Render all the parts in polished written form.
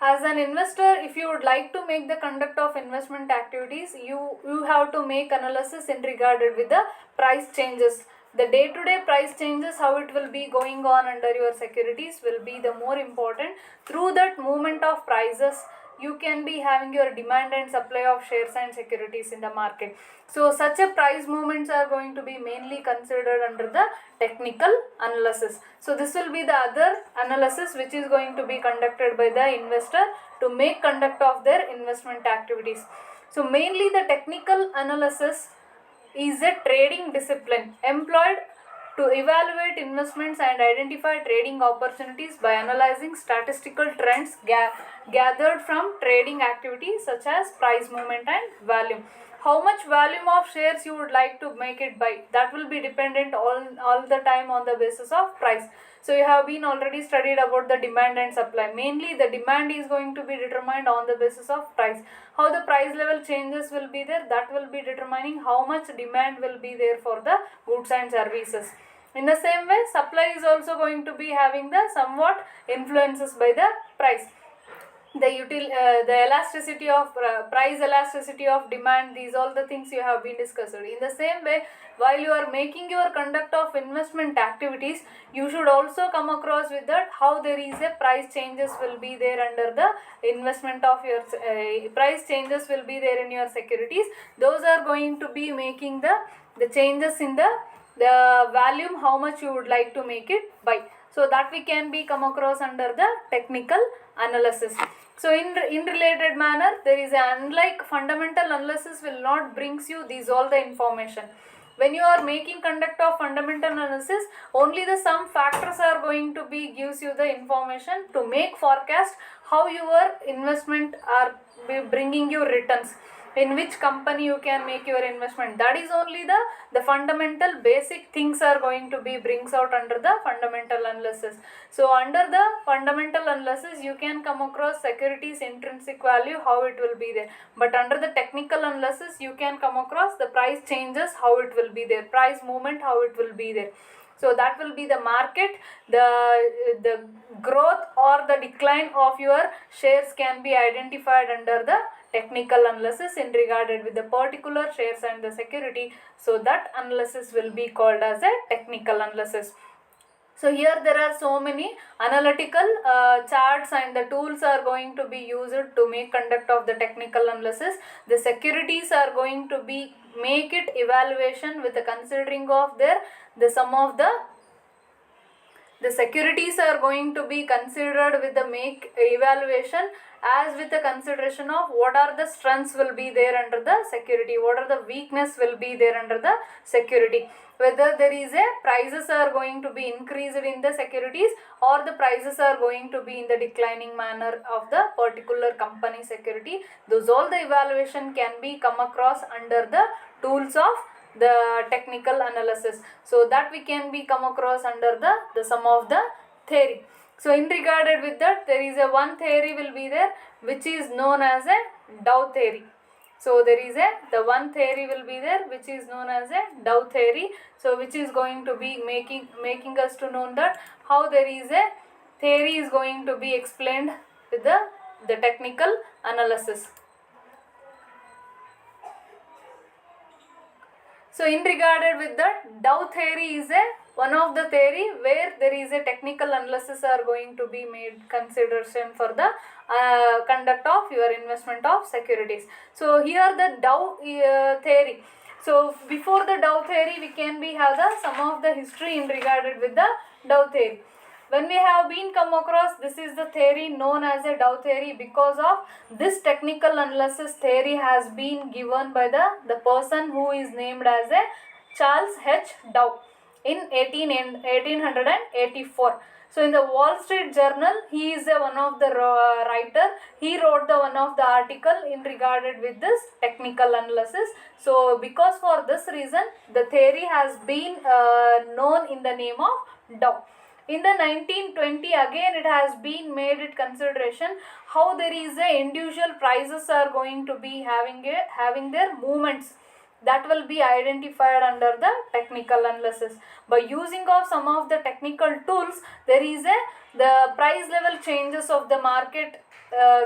As an investor, if you would like to make the conduct of investment activities, you have to make analysis in regarded with the price changes. The day-to-day price changes, how it will be going on under your securities will be the more important. Through that movement of prices, you can be having your demand and supply of shares and securities in the market. So such a price movements are going to be mainly considered under the technical analysis. So this will be the other analysis which is going to be conducted by the investor to make conduct of their investment activities. So mainly the technical analysis is a trading discipline employed to evaluate investments and identify trading opportunities by analyzing statistical trends gathered from trading activities such as price movement and volume. How much volume of shares you would like to make it by, that will be dependent all the time on the basis of price. So you have been already studied about the demand and supply. Mainly the demand is going to be determined on the basis of price. How the price level changes will be there, that will be determining how much demand will be there for the goods and services. In the same way, supply is also going to be having the somewhat influences by the price. The elasticity of price, elasticity of demand, these all the things you have been discussed. In the same way, while you are making your conduct of investment activities, you should also come across with that how there is a price changes will be there under the investment of your price changes will be there in your securities. Those are going to be making the changes in the volume, how much you would like to make it by. So that we can be come across under the technical analysis. So in related manner, there is unlike fundamental analysis will not brings you these all the information. When you are making conduct of fundamental analysis, only the some factors are going to be gives you the information to make forecast how your investment are bringing you returns, in which company you can make your investment. That is only the fundamental basic things are going to be brings out under the fundamental analysis. So under the fundamental analysis, you can come across securities intrinsic value, how it will be there. But under the technical analysis, you can come across the price changes, how it will be there, price movement, how it will be there. So that will be the market, the growth or the decline of your shares can be identified under the technical analysis in regarded with the particular shares and the security. So that analysis will be called as a technical analysis. So here there are so many analytical charts and the tools are going to be used to make conduct of the technical analysis. The securities are going to be make it evaluation with the considering of the sum of the securities are going to be considered with the make evaluation as with the consideration of what are the strengths will be there under the security, what are the weakness will be there under the security, whether there is a prices are going to be increased in the securities or the prices are going to be in the declining manner of the particular company security. Those all the evaluation can be come across under the tools of the technical analysis. So that we can be come across under the sum of the theory. So in regarded with that, there is a one theory will be there which is known as a Dow theory. So there is the one theory will be there which is known as a Dow theory. So which is going to be making us to know that how there is a theory is going to be explained with the technical analysis. So in regarded with that, Dow theory is one of the theory where there is a technical analysis are going to be made consideration for the conduct of your investment of securities. So here the Dow theory. So before the Dow theory, we can be have some of the history in regarded with the Dow theory. When we have been come across, this is the theory known as a Dow theory because of this technical analysis theory has been given by the person who is named as a Charles H. Dow in 1884. So in the Wall Street Journal, he is one of the writer. He wrote the one of the article in regarded with this technical analysis. So because for this reason, the theory has been known in the name of Dow. In the 1920 again it has been made it consideration how there is a individual prices are going to be having their movements that will be identified under the technical analysis. By using of some of the technical tools, there is the price level changes of the market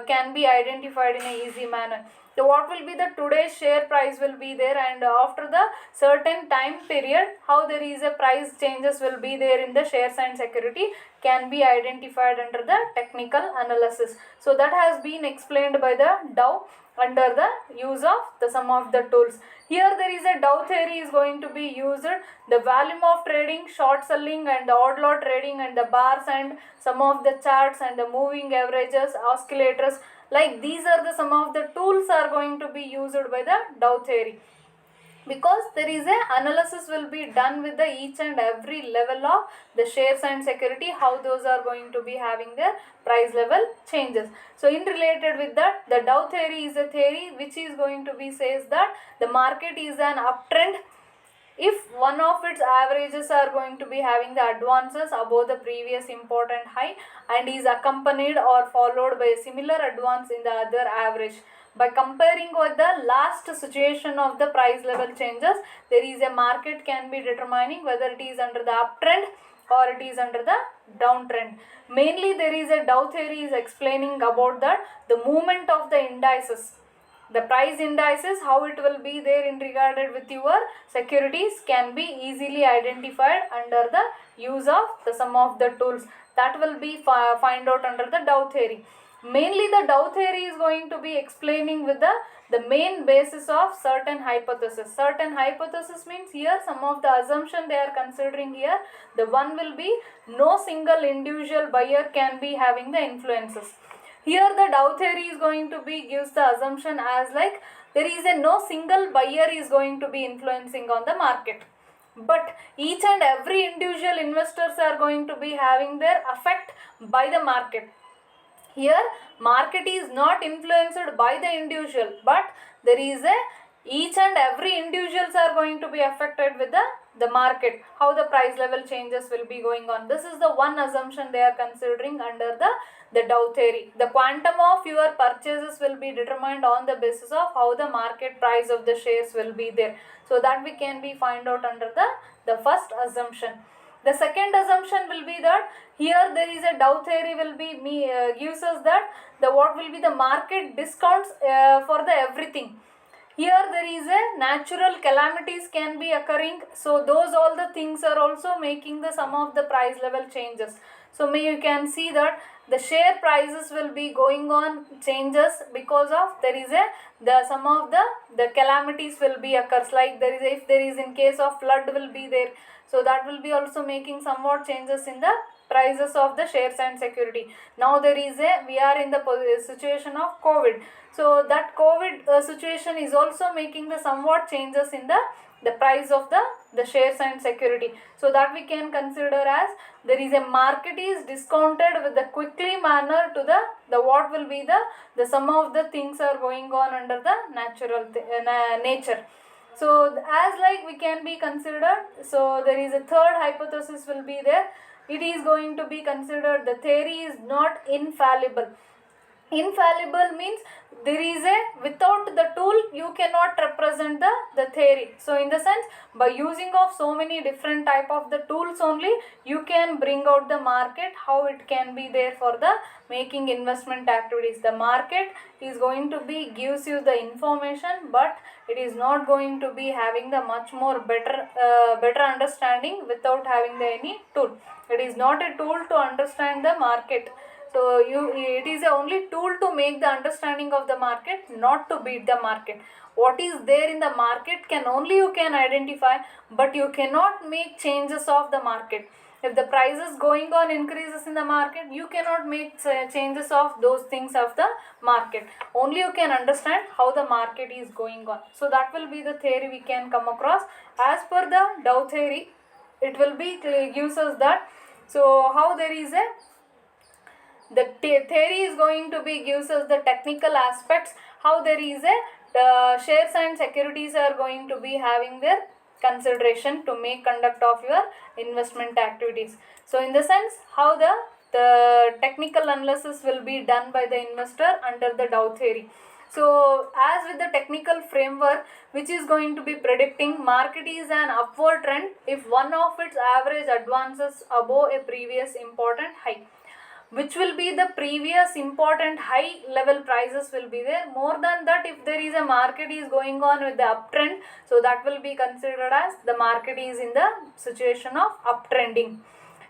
can be identified in a easy manner. So what will be the today's share price will be there, and after the certain time period how there is a price changes will be there in the shares and security can be identified under the technical analysis. So that has been explained by the Dow under the use of the some of the tools. Here there is a Dow theory is going to be used, the volume of trading, short selling and the odd lot trading and the bars and some of the charts and the moving averages, oscillators, like these are the some of the tools are going to be used by the Dow theory, because there is a analysis will be done with the each and every level of the shares and security, how those are going to be having their price level changes. So in related with that, the Dow theory is a theory which is going to be says that the market is an uptrend if one of its averages are going to be having the advances above the previous important high and is accompanied or followed by a similar advance in the other average. By comparing with the last situation of the price level changes, there is a market can be determining whether it is under the uptrend or it is under the downtrend. Mainly there is a Dow theory is explaining about that the movement of the indices, the price indices, how it will be there in regarded with your securities can be easily identified under the use of the some of the tools that will be find out under the Dow theory. Mainly the Dow theory is going to be explaining with the main basis of certain hypothesis. Certain hypothesis means here some of the assumption they are considering here. The one will be no single individual buyer can be having the influences. Here the Dow theory is going to be gives the assumption as like there is a no single buyer is going to be influencing on the market, but each and every individual investors are going to be having their effect by the market. Here market is not influenced by the individual, but there is a each and every individuals are going to be affected with the market, how the price level changes will be going on. This is the one assumption they are considering under the Dow theory. The quantum of your purchases will be determined on the basis of how the market price of the shares will be there. So that we can be find out under the first assumption. The second assumption will be that here there is a Dow theory will be gives us that the what will be the market discounts for the everything. Here there is a natural calamities can be occurring, so those all the things are also making the some of the price level changes. So you can see that the share prices will be going on changes because of there is a the some of the calamities will be occurs, like there is a, if there is in case of flood will be there, so that will be also making somewhat changes in the prices of the shares and security. Now there is a we are in the situation of COVID, so that COVID situation is also making the somewhat changes in the price of the shares and security. So that we can consider as there is a market is discounted with the quickly manner to the what will be the some of the things are going on under the natural nature. So as like we can be considered, so there is a third hypothesis will be there. It is going to be considered the theory is not infallible. Infallible means there is a without the tool you cannot represent the theory. So in the sense by using of so many different type of the tools only you can bring out the market, how it can be there for the making investment activities. The market is going to be gives you the information, but it is not going to be having the much more better understanding without having the any tool. It is not a tool to understand the market. So it is a only tool to make the understanding of the market, not to beat the market. What is there in the market can only you can identify, but you cannot make changes of the market. If the prices going on increases in the market, you cannot make changes of those things of the market. Only you can understand how the market is going on. So that will be the theory we can come across. As per the Dow theory, it will be gives us that. So how there is a the theory is going to be gives us the technical aspects, how there is a shares and securities are going to be having their consideration to make conduct of your investment activities. So in the sense how the technical analysis will be done by the investor under the Dow theory. So as with the technical framework which is going to be predicting market is an upward trend if one of its average advances above a previous important high. which will be the previous important high level prices will be there. More than that, if there is a market is going on with the uptrend, so that will be considered as the market is in the situation of uptrending.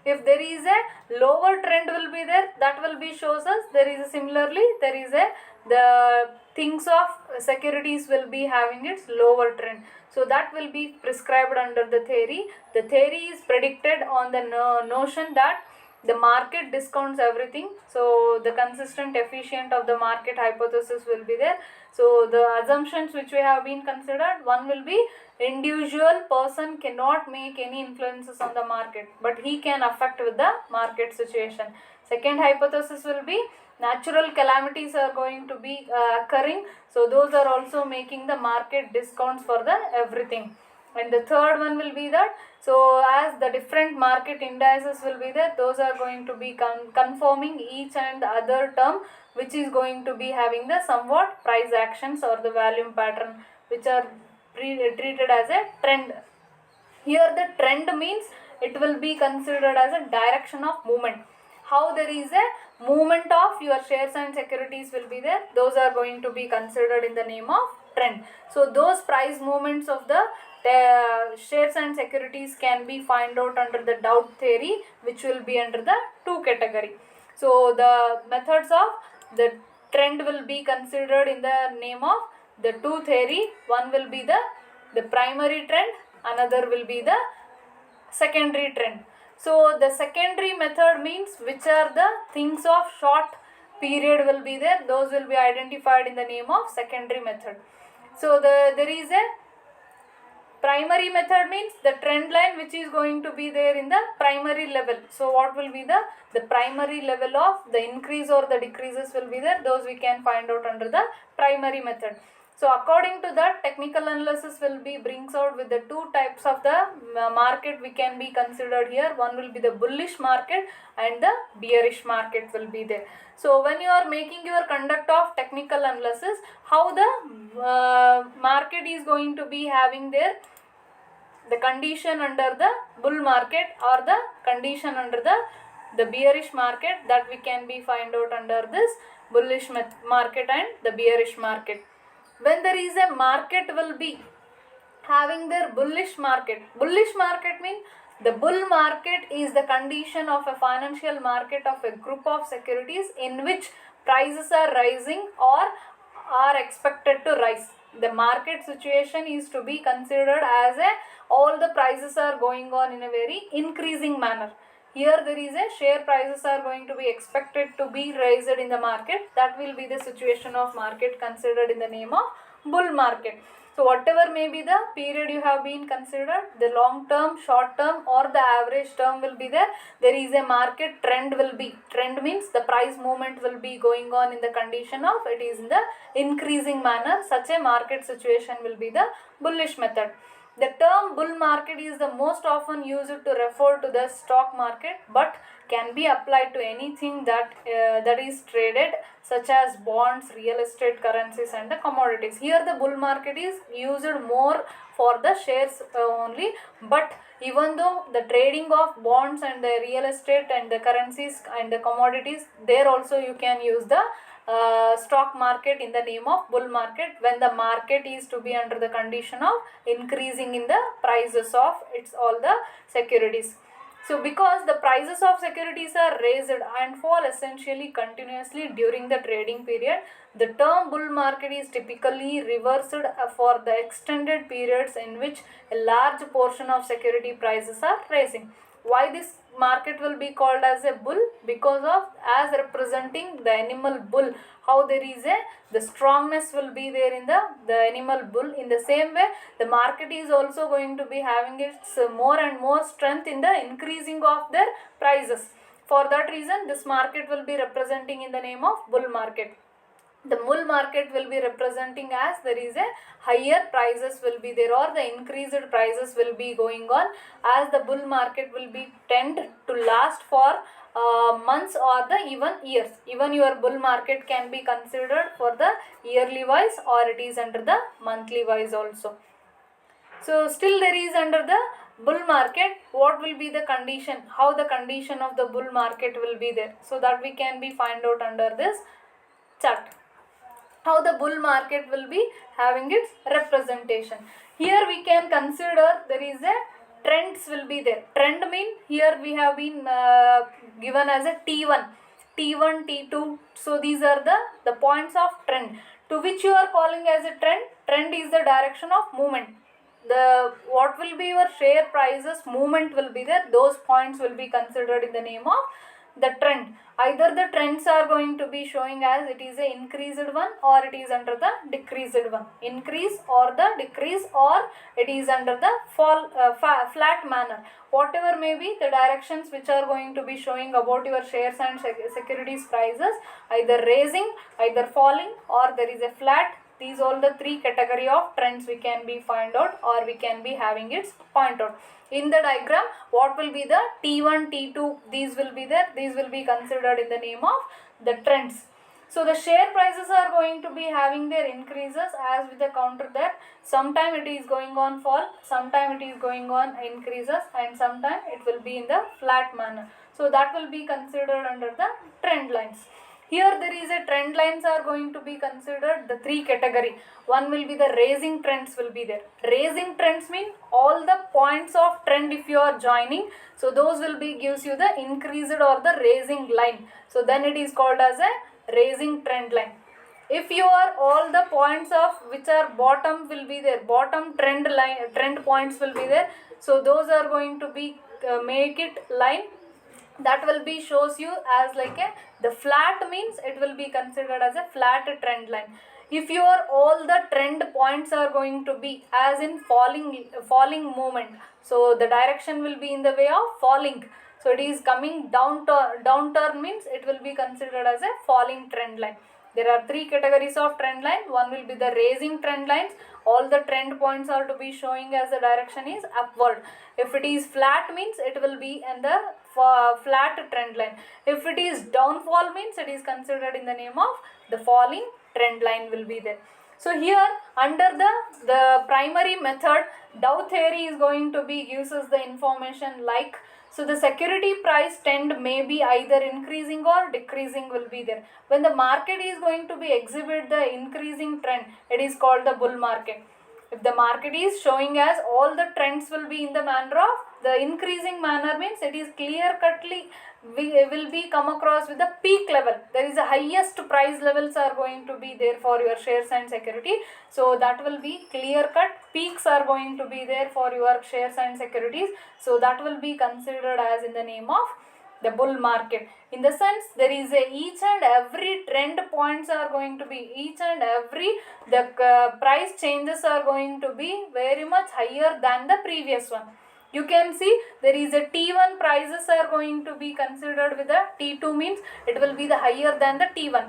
If there is a lower trend will be there, that will be shows us there is a similarly there is a the things of securities will be having its lower trend. So that will be prescribed under the theory. The theory is predicted on the notion that the market discounts everything. So the consistent efficient of the market hypothesis will be there. So the assumptions which we have been considered, one will be individual person cannot make any influences on the market, but he can affect with the market situation. Second hypothesis will be natural calamities are going to be occurring, so those are also making the market discounts for the everything. And the third one will be that, so as the different market indices will be there, those are going to be conforming each and other term, which is going to be having the somewhat price actions or the volume pattern, which are treated as a trend. Here the trend means it will be considered as a direction of movement. How there is a movement of your shares and securities will be there, those are going to be considered in the name of trend. So those price movements of the shares and securities can be find out under the Dowd theory, which will be under the 2 category. So the methods of the trend will be considered in the name of the 2 theory. One will be the primary trend, another will be the secondary trend. So the secondary method means which are the things of short period will be there, those will be identified in the name of secondary method. So there is a primary method means the trend line which is going to be there in the primary level. So what will be the primary level of the increase or the decreases will be there, those we can find out under the primary method. So according to that, technical analysis will be brings out with the 2 types of the market we can be considered here. One will be the bullish market and the bearish market will be there. So when you are making your conduct of technical analysis, how the market is going to be having there the condition under the bull market or the condition under the bearish market, that we can be find out under this bullish market and the bearish market. When there is a market will be having their bullish market means the bull market is the condition of a financial market of a group of securities in which prices are rising or are expected to rise. The market situation is to be considered as all the prices are going on in a very increasing manner. Here there is a share prices are going to be expected to be raised in the market. That will be the situation of market considered in the name of bull market. So whatever may be the period you have been considered, the long term, short term or the average term will be there. There is a market trend will be. Trend means the price movement will be going on in the condition of it is in the increasing manner. Such a market situation will be the bullish method. The term bull market is the most often used to refer to the stock market, but can be applied to anything that is traded, such as bonds, real estate, currencies and the commodities. Here the bull market is used more for the shares only, but even though the trading of bonds and the real estate and the currencies and the commodities, there also you can use the stock market in the name of bull market when the market is to be under the condition of increasing in the prices of its all the securities. So because the prices of securities are raised and fall essentially continuously during the trading period, the term bull market is typically reversed for the extended periods in which a large portion of security prices are rising. Why this market will be called as a bull? Because of as representing the animal bull, how there is the strongness will be there in the animal bull. In the same way, the market is also going to be having its more and more strength in the increasing of their prices. For that reason, this market will be representing in the name of bull market. The bull market will be representing as there is a higher prices will be there or the increased prices will be going on, as the bull market will be tend to last for months or the even years. Even your bull market can be considered for the yearly wise or it is under the monthly wise also. So still there is under the bull market, what will be the condition, how the condition of the bull market will be there. So that we can be find out under this chart, how the bull market will be having its representation. Here we can consider there is a trends will be there. Trend mean here we have been given as a T1, T2. So these are the points of trend to which you are calling as a trend. Trend is the direction of movement. The what will be your share prices movement will be there. Those points will be considered in the name of the trend. Either the trends are going to be showing as it is a increased one or it is under the decreased one. Increase or the decrease, or it is under the flat manner. Whatever may be the directions which are going to be showing about your shares and securities prices, either raising, either falling, or there is a flat. These all the three category of trends we can be find out, or we can be having its point out. In the diagram, what will be the T1, T2, these will be there. These will be considered in the name of the trends. So the share prices are going to be having their increases, as with the counter that sometime it is going on fall, sometime it is going on increases, and sometime it will be in the flat manner. So that will be considered under the trend lines. Here there is a trend lines are going to be considered the three category. One will be the raising trends will be there. Raising trends mean all the points of trend if you are joining, so those will be gives you the increased or the raising line. So then it is called as a raising trend line. If you are all the points of which are bottom will be there, bottom trend line, trend points will be there, so those are going to be make it line. That will be shows you as like a the flat means it will be considered as a flat trend line. If your all the trend points are going to be as in falling movement, so the direction will be in the way of falling, so it is coming downturn means it will be considered as a falling trend line. There are three categories of trend line. One will be the raising trend lines. All the trend points are to be showing as the direction is upward. If it is flat means it will be in the flat trend line. If it is downfall means it is considered in the name of the falling trend line will be there. So here under the primary method, Dow theory is going to be gives us the information like, so the security price trend may be either increasing or decreasing will be there. When the market is going to be exhibit the increasing trend, it is called the bull market. If the market is showing as all the trends will be in the manner of the increasing manner means it is clear cutly will be come across with the peak level. There is a highest price levels are going to be there for your shares and security. So that will be clear cut. Peaks are going to be there for your shares and securities. So that will be considered as in the name of the bull market. In the sense there is a each and every trend points are going to be each and every the price changes are going to be very much higher than the previous one. You can see there is a T1 prices are going to be considered with the T2 means it will be the higher than the T1.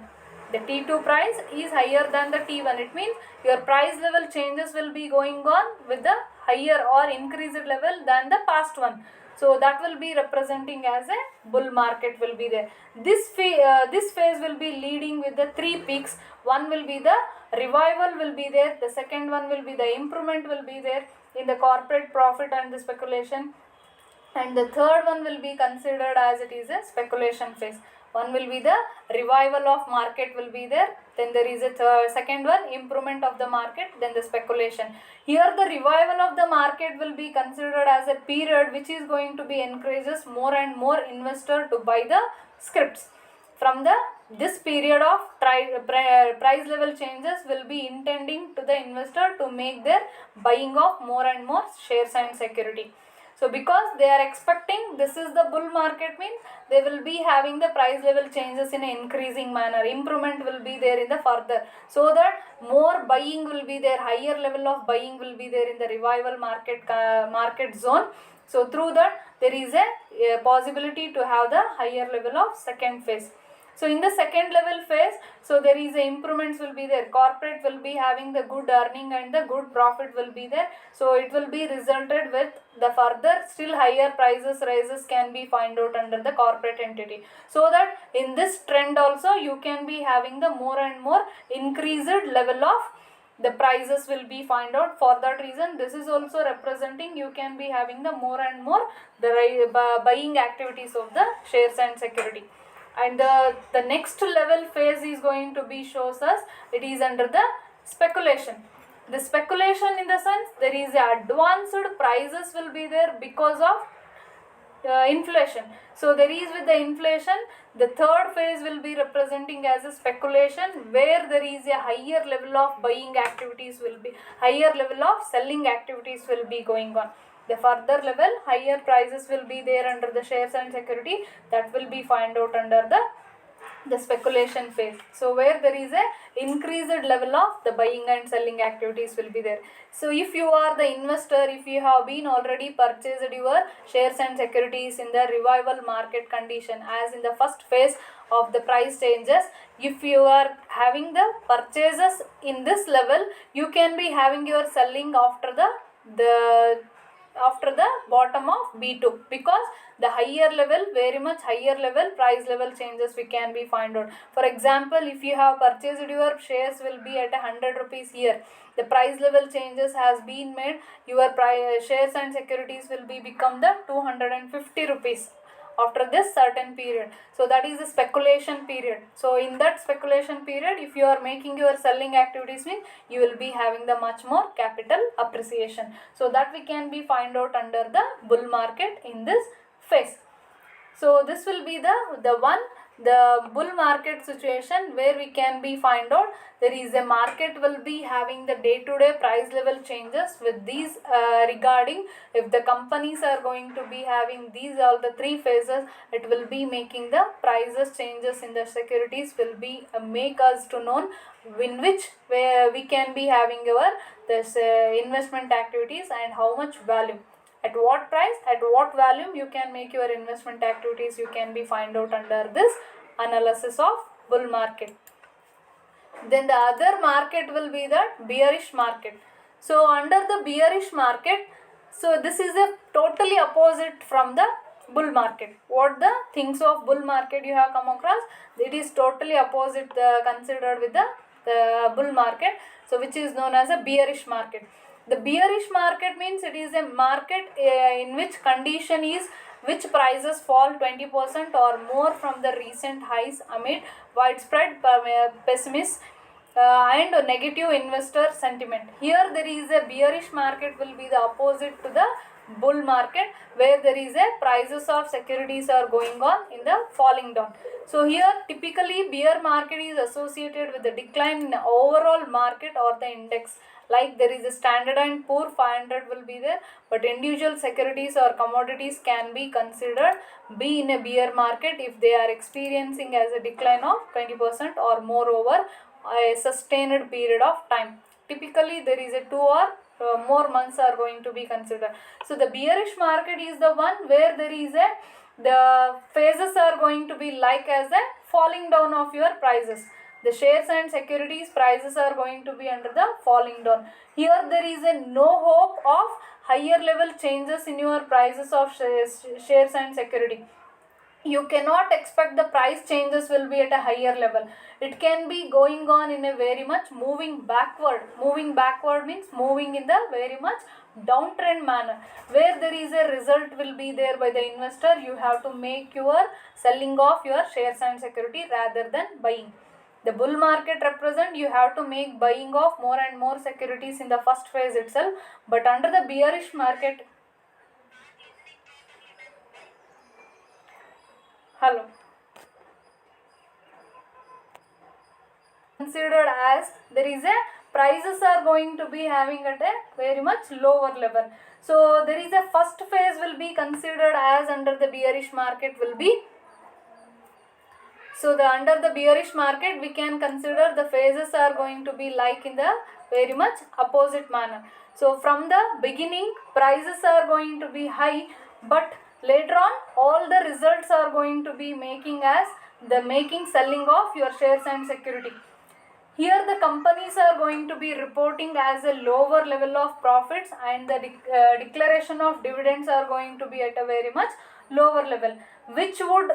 The T2 price is higher than the T1. It means your price level changes will be going on with the higher or increased level than the past one. So that will be representing as a bull market will be there. This phase will be leading with the three peaks. One will be the revival will be there. The second one will be the improvement will be there in the corporate profit and the speculation. And the third one will be considered as it is a speculation phase. One will be the revival of market will be there. Then there is a second one, improvement of the market, then the speculation. Here the revival of the market will be considered as a period which is going to be encourages more and more investor to buy the scripts. From this period of price level changes will be intending to the investor to make their buying of more and more shares and security. So because they are expecting this is the bull market means they will be having the price level changes in an increasing manner. Improvement will be there in the further, so that more buying will be there, higher level of buying will be there in the revival market zone. So through that there is a possibility to have the higher level of second phase. So in the second level phase, so there is a improvements will be there. Corporate will be having the good earning and the good profit will be there. So it will be resulted with the further still higher prices rises can be find out under the corporate entity. So that in this trend also you can be having the more and more increased level of the prices will be find out. For that reason, this is also representing you can be having the more and more the buying activities of the shares and security. And the next level phase is going to be shows us it is under the speculation. The speculation, in the sense, there is advanced prices will be there because of inflation. So there is, with the inflation, the third phase will be representing as a speculation, where there is a higher level of buying activities will be, higher level of selling activities will be going on. The further level, higher prices will be there under the shares and security, that will be find out under the speculation phase. So where there is a increased level of the buying and selling activities will be there. So if you are the investor, if you have been already purchased your shares and securities in the revival market condition, as in the first phase of the price changes, if you are having the purchases in this level, you can be having your selling after the bottom of B2, because the higher level, very much higher level price level changes we can be find out. For example, if you have purchased your shares will be at 100 rupees here, the price level changes has been made, your shares and securities will be become the 250 rupees after this certain period. So that is the speculation period. So in that speculation period, if you are making your selling activities, means you will be having the much more capital appreciation. So that we can be find out under the bull market in this phase. So this will be the bull market situation, where we can be find out there is a market will be having the day-to-day price level changes with these regarding if the companies are going to be having these all the three phases, it will be making the prices changes in the securities will be make us to know in which where we can be having our this investment activities and how much value, at what price, at what volume you can make your investment activities, you can be find out under this analysis of bull market. Then the other market will be the bearish market. So under the bearish market, so this is a totally opposite from the bull market. What the things of bull market you have come across, it is totally opposite considered with the bull market, so which is known as a bearish market. The bearish market means it is a market in which condition is which prices fall 20% or more from the recent highs amid widespread pessimism and negative investor sentiment. Here there is a bearish market will be the opposite to the bull market, where there is a prices of securities are going on in the falling down. So here typically bear market is associated with the decline in the overall market or the index. Like there is a Standard and Poor 500 will be there, but individual securities or commodities can be considered be in a bear market if they are experiencing as a decline of 20% or more over a sustained period of time. Typically there is a 2 or more months are going to be considered. So the bearish market is the one where there is a the phases are going to be like as a falling down of your prices. The shares and securities prices are going to be under the falling down. Here there is a no hope of higher level changes in your prices of shares and security. You cannot expect the price changes will be at a higher level. It can be going on in a very much moving backward. Moving backward means moving in the very much downtrend manner, where there is a result will be there by the investor. You have to make your selling of your shares and security rather than buying. The bull market represent you have to make buying of more and more securities in the first phase itself, but under the bearish market, hello, considered as there is a prices are going to be having at a very much lower level. So there is a first phase will be considered as under the bearish market will be. So the under the bearish market we can consider the phases are going to be like in the very much opposite manner. So from the beginning prices are going to be high, but later on all the results are going to be making as the making selling of your shares and security. Here the companies are going to be reporting as a lower level of profits, and the declaration of dividends are going to be at a very much lower level. which would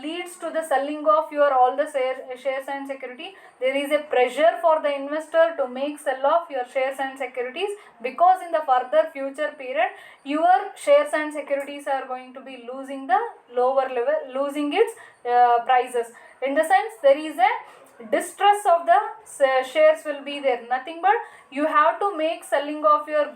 leads to the selling of your all the shares and security. There is a pressure for the investor to make sell off your shares and securities, because in the further future period your shares and securities are going to be losing the lower level, losing its prices. In the sense, there is a distress of the shares will be there. Nothing but you have to make selling of your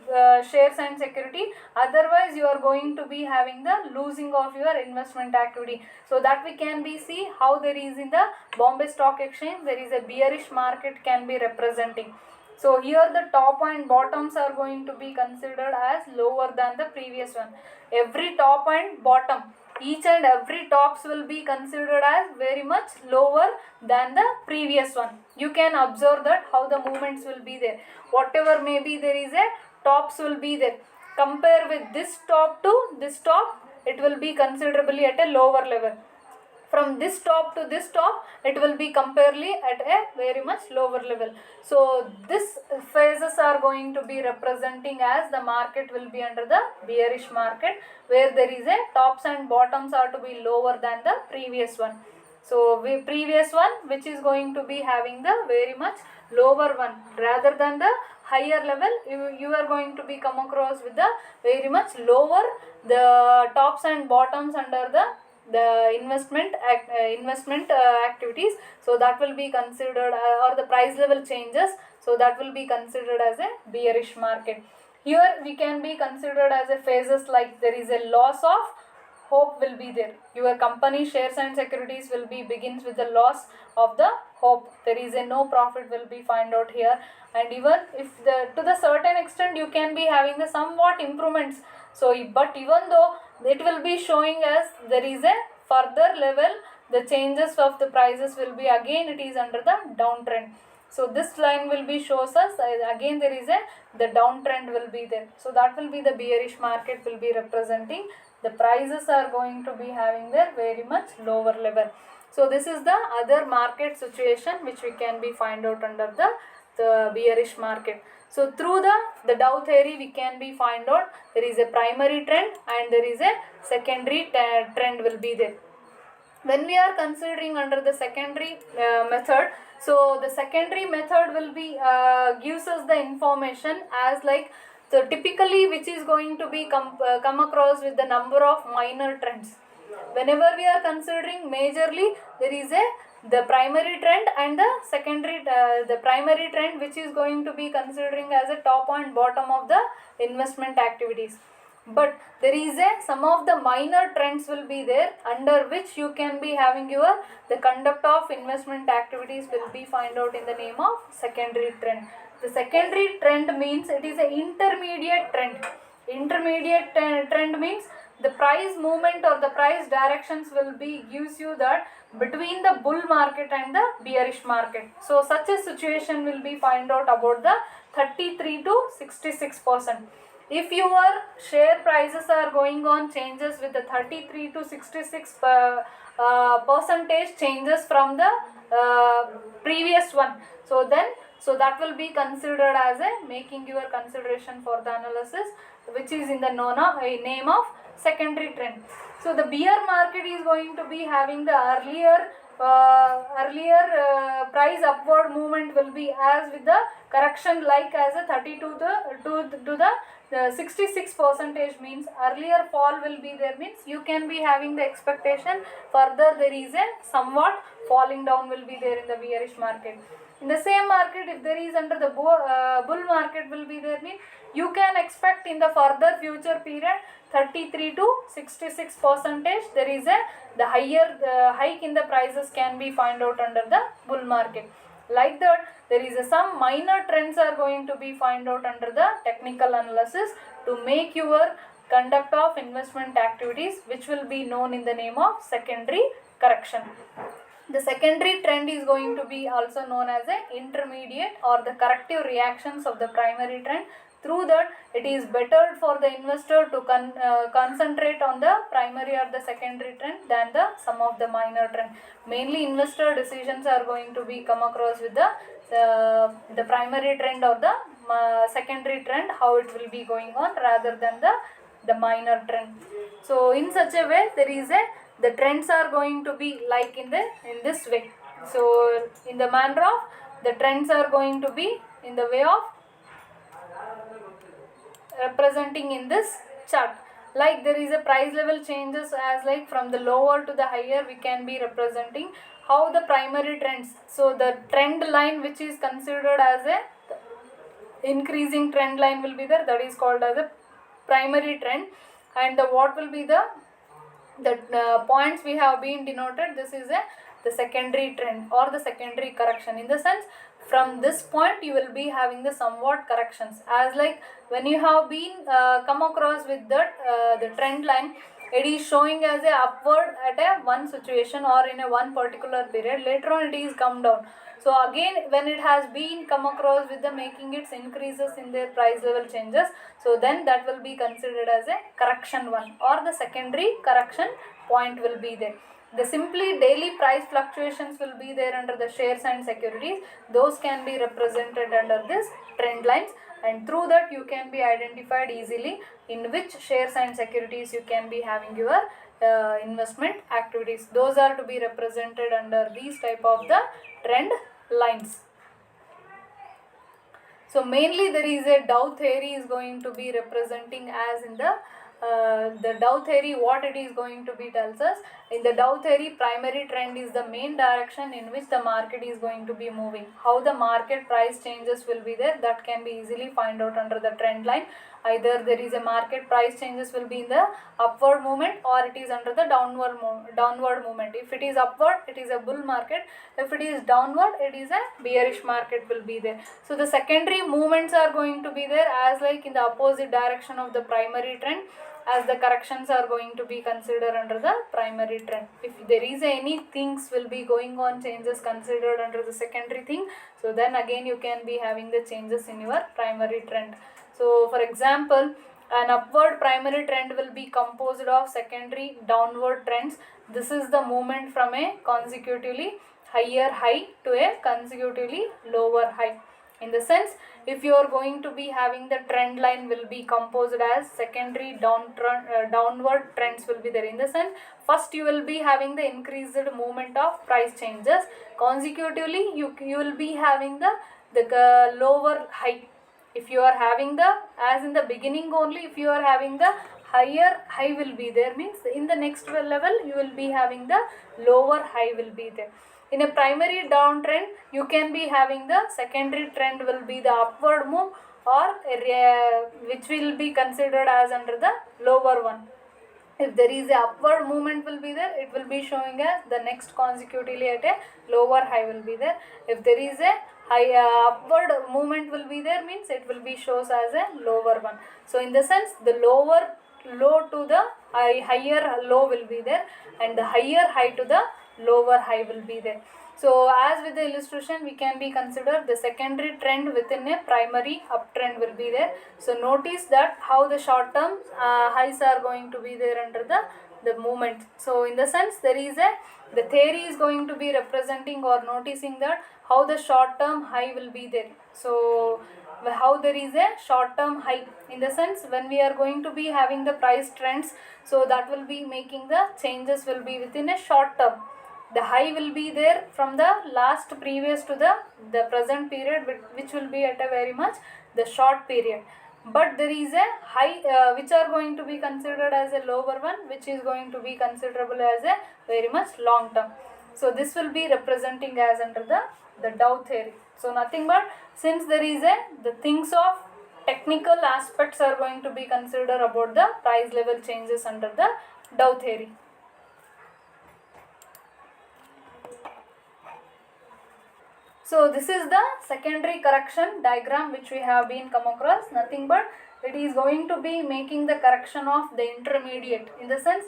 shares and security, otherwise you are going to be having the losing of your investment activity. So that we can be see how there is in the Bombay Stock Exchange, there is a bearish market can be representing. So here the top and bottoms are going to be considered as lower than the previous one. Every top and bottom, each and every tops will be considered as very much lower than the previous one. You can observe that how the movements will be there. Whatever may be, there is a tops will be there. Compare with this top to this top, it will be considerably at a lower level. From this top to this top, it will be comparably at a very much lower level. So this phases are going to be representing as the market will be under the bearish market, where there is a tops and bottoms are to be lower than the previous one. So previous one which is going to be having the very much lower one, rather than the higher level, you are going to be come across with the very much lower the tops and bottoms under the investment activities. So that will be considered or the price level changes, so that will be considered as a bearish market. Here we can be considered as a phases, like there is a loss of hope will be there. Your company shares and securities will be begins with the loss of the hope. There is a no profit will be find out here, and even if the to the certain extent you can be having the somewhat improvements. So but even though it will be showing as there is a further level, the changes of the prices will be again it is under the downtrend. So this line will be shows us again there is a the downtrend will be there. So that will be the bearish market will be representing. The prices are going to be having their very much lower level. So this is the other market situation which we can be find out under the bearish market. So through the Dow theory we can be find out there is a primary trend and there is a secondary trend will be there. When we are considering under the secondary method, so the secondary method will be gives us the information as like, so typically which is going to be come across with the number of minor trends. Whenever we are considering majorly, there is the primary trend and the secondary the primary trend which is going to be considering as a top and bottom of the investment activities. But there is some of the minor trends will be there, under which you can be having your the conduct of investment activities will be find out in the name of secondary trend. The secondary trend means it is an intermediate trend. Intermediate trend means the price movement or the price directions will be gives you that between the bull market and the bearish market. So such a situation will be find out about the 33 to 66%. If your share prices are going on changes with the 33 to 66 percentage changes from the previous one, so then so that will be considered as a making your consideration for the analysis, which is in the name of secondary trend. So the bear market is going to be having the earlier price upward movement will be as with the correction like as a 32 to the 66 percentage means earlier fall will be there, means you can be having the expectation further there is a somewhat falling down will be there in the bearish market. In the same market, if there is under the bull market will be there, means you can expect in the further future period 33 to 66 percentage there is the higher hike in the prices can be find out under the bull market. Like that, there is some minor trends are going to be find out under the technical analysis to make your conduct of investment activities, which will be known in the name of secondary correction. The secondary trend is going to be also known as a intermediate or the corrective reactions of the primary trend. Through that, it is better for the investor to concentrate on the primary or the secondary trend than the some of the minor trend. Mainly investor decisions are going to be come across with the primary trend or the secondary trend, how it will be going on rather than the minor trend. So in such a way, there is the trends are going to be like in this way. So in the manner of, the trends are going to be in the way of representing in this chart. Like there is a price level changes as like from the lower to the higher, we can be representing how the primary trends. So the trend line which is considered as a increasing trend line will be there, that is called as a primary trend. And the what will be the points we have been denoted, this is the secondary trend or the secondary correction. In the sense, from this point you will be having the somewhat corrections, as like when you have been come across with the trend line, it is showing as a upward at a one situation or in a one particular period, later on it is come down. So again when it has been come across with the making its increases in their price level changes, so then that will be considered as a correction one or the secondary correction point will be there. The simply daily price fluctuations will be there under the shares and securities, those can be represented under this trend lines, and through that you can be identified easily in which shares and securities you can be having your investment activities. Those are to be represented under these type of the trend lines. So mainly there is a Dow theory is going to be representing as in the Dow theory, what it is going to be tells us. In the Dow theory, primary trend is the main direction in which the market is going to be moving. How the market price changes will be there, that can be easily find out under the trend line. Either there is a market price changes will be in the upward movement or it is under the downward movement. If it is upward, it is a bull market. If it is downward, it is a bearish market will be there. So the secondary movements are going to be there as like in the opposite direction of the primary trend, as the corrections are going to be considered under the primary trend. If there is any things will be going on, changes considered under the secondary thing, so then again you can be having the changes in your primary trend. So for example, an upward primary trend will be composed of secondary downward trends. This is the movement from a consecutively higher high to a consecutively lower high. In the sense, if you are going to be having the trend line will be composed as secondary downward trends will be there. In the sense, first you will be having the increased movement of price changes. Consecutively, you will be having the lower high. If you are having the, as in the beginning only, if you are having the higher high will be there, means in the next level you will be having the lower high will be there. In a primary downtrend, you can be having the secondary trend will be the upward move or which will be considered as under the lower one. If there is a upward movement will be there, it will be showing as the next consecutively at a lower high will be there. If there is a high upward movement will be there, means it will be shows as a lower one. So in the sense, the lower low to the higher low will be there, and the higher high to the lower high will be there. So as with the illustration, we can be consider the secondary trend within a primary uptrend will be there. So notice that how the short term highs are going to be there under the movement. So in the sense, there is the theory is going to be representing or noticing that how the short term high will be there. So how there is a short term high, in the sense when we are going to be having the price trends, so that will be making the changes will be within a short term. The high will be there from the last previous to the present period, which will be at a very much the short period. But there is a high which are going to be considered as a lower one, which is going to be considerable as a very much long term. So this will be representing as under the Dow theory. So nothing but, since there is the things of technical aspects are going to be considered about the price level changes under the Dow theory. So this is the secondary correction diagram which we have been come across. Nothing but it is going to be making the correction of the intermediate. In the sense,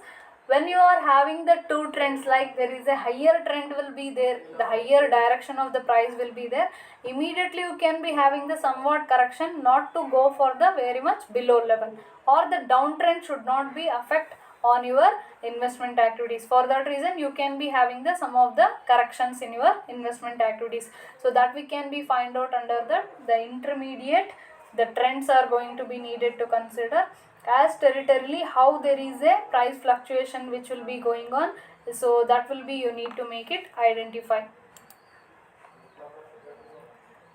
when you are having the two trends, like there is a higher trend will be there, the higher direction of the price will be there, immediately you can be having the somewhat correction, not to go for the very much below level, or the downtrend should not be affect on your investment activities. For that reason, you can be having the some of the corrections in your investment activities. So that we can be find out under the intermediate, the trends are going to be needed to consider, as territorially how there is a price fluctuation which will be going on. So that will be, you need to make it identify.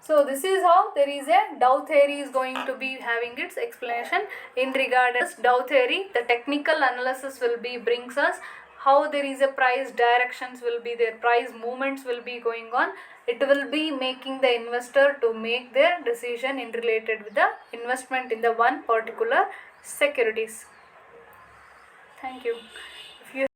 So this is how there is a Dow theory is going to be having its explanation. In regard as Dow theory, the technical analysis will be brings us how there is a price directions will be there, price movements will be going on. It will be making the investor to make their decision in related with the investment in the one particular securities. Thank you.